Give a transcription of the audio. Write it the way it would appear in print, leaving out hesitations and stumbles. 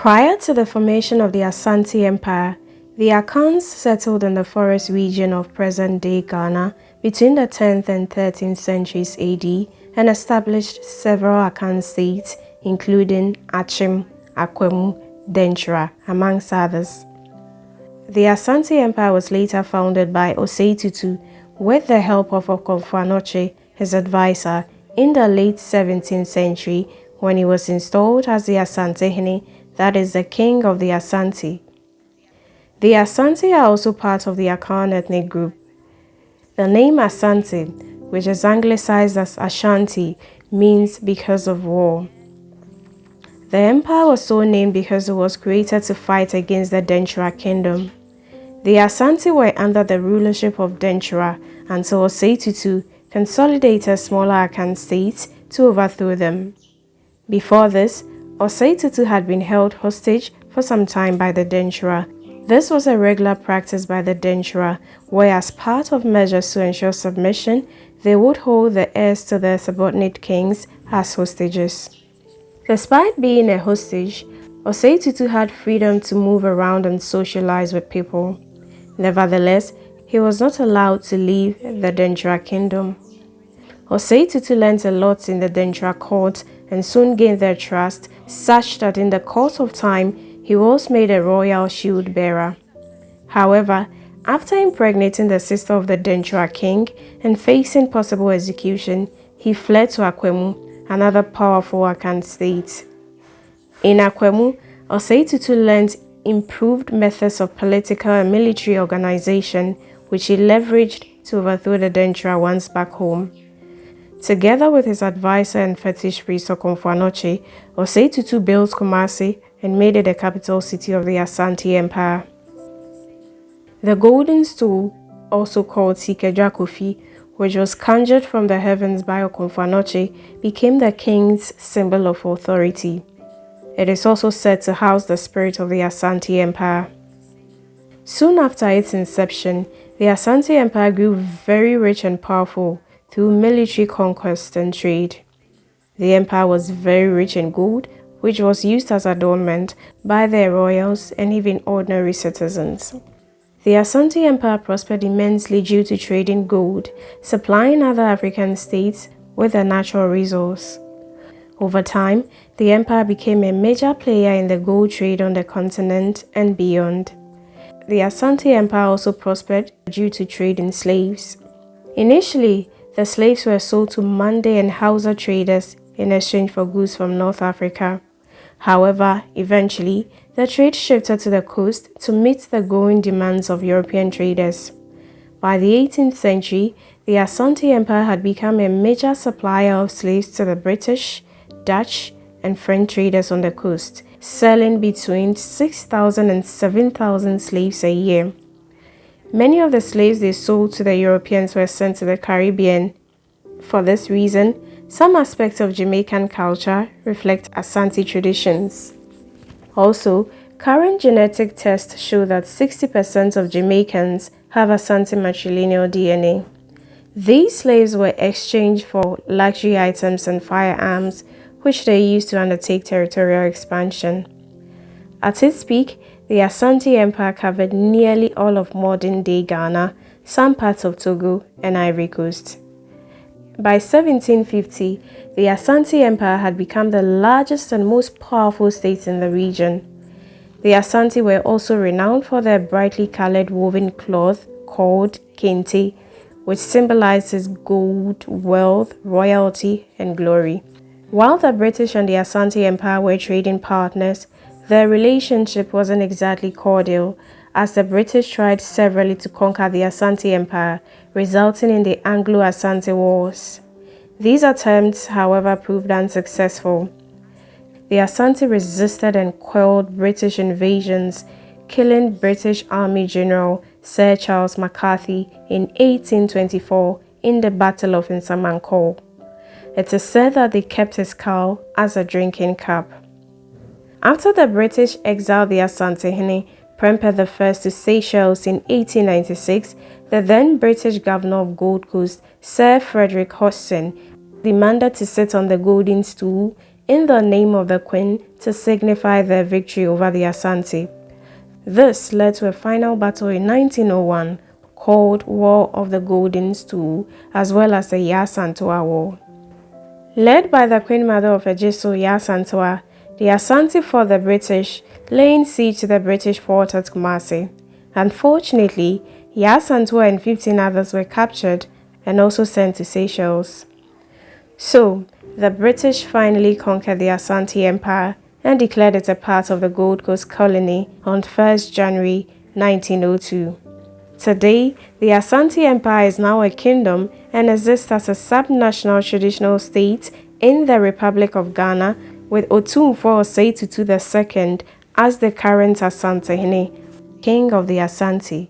Prior to the formation of the Asante Empire, the Akans settled in the forest region of present-day Ghana between the 10th and 13th centuries AD and established several Akan states, including Achim, Akwemu, Denchira, amongst others. The Asante Empire was later founded by Osei Tutu with the help of Okomfo, his advisor, in the late 17th century when he was installed as the Asantehene, that is, the king of the Asante. The Asante are also part of the Akan ethnic group. The name Asante, which is anglicized as Ashanti, means because of war. The empire was so named because it was created to fight against the Denchira kingdom. The Asante were under the rulership of Denchira until Osei Tutu consolidated smaller Akan states to overthrow them. Before this, Osei Tutu had been held hostage for some time by the Denchira. This was a regular practice by the Denchira, where as part of measures to ensure submission, they would hold the heirs to their subordinate kings as hostages. Despite being a hostage, Osei Tutu had freedom to move around and socialize with people. Nevertheless, he was not allowed to leave the Denchira kingdom. Osei Tutu learned a lot in the Denchira court and soon gained their trust, such that in the course of time, he was made a royal shield bearer. However, after impregnating the sister of the Denchira king and facing possible execution, he fled to Akwemu, another powerful Akan state. In Akwemu, Osei Tutu learned improved methods of political and military organization, which he leveraged to overthrow the Denchira once back home. Together with his advisor and fetish priest Okomfo, Osei Tutu built Kumasi and made it the capital city of the Asante Empire. The golden stool, also called Sikeja Kofi, which was conjured from the heavens by Okomfo, became the king's symbol of authority. It is also said to house the spirit of the Asante Empire. Soon after its inception, the Asante Empire grew very rich and powerful through military conquest and trade. The empire was very rich in gold, which was used as adornment by their royals and even ordinary citizens. The Asante Empire prospered immensely due to trading gold, supplying other African states with a natural resource. Over time, the empire became a major player in the gold trade on the continent and beyond. The Asante Empire also prospered due to trade in slaves. Initially, the slaves were sold to Mande and Hausa traders in exchange for goods from North Africa. However, eventually, the trade shifted to the coast to meet the growing demands of European traders. By the 18th century, the Asante Empire had become a major supplier of slaves to the British, Dutch, and French traders on the coast, selling between 6,000 and 7,000 slaves a year. Many of the slaves they sold to the Europeans were sent to the Caribbean. For this reason, some aspects of Jamaican culture reflect Asante traditions. Also, current genetic tests show that 60% of Jamaicans have Asante matrilineal DNA. These slaves were exchanged for luxury items and firearms, which they used to undertake territorial expansion. At its peak, the Asante Empire covered nearly all of modern-day Ghana, some parts of Togo, and Ivory Coast. By 1750, the Asante Empire had become the largest and most powerful state in the region. The Asante were also renowned for their brightly colored woven cloth called kente, which symbolizes gold, wealth, royalty, and glory. While the British and the Asante Empire were trading partners, their relationship wasn't exactly cordial, as the British tried severally to conquer the Asante Empire, resulting in the Anglo-Asante Wars. These attempts, however, proved unsuccessful. The Asante resisted and quelled British invasions, killing British Army General Sir Charles Macarthy in 1824 in the Battle of Nsamankow. It is said that they kept his skull as a drinking cup. After the British exiled the Asantehene, Prempeh I to Seychelles in 1896, the then British Governor of Gold Coast, Sir Frederick Hodgson, demanded to sit on the golden stool in the name of the Queen to signify their victory over the Asante. This led to a final battle in 1901 called War of the Golden Stool, as well as the Yasantua War. Led by the Queen Mother of Ejiso Yasantua, the Asante fought the British, laying siege to the British fort at Kumasi. Unfortunately, Yasantua and 15 others were captured and also sent to Seychelles. So, the British finally conquered the Asante Empire and declared it a part of the Gold Coast colony on 1st January 1902. Today, the Asante Empire is now a kingdom and exists as a sub-national traditional state in the Republic of Ghana, with Otumfuo Osei Tutu II as the current Asantehene, king of the Asante.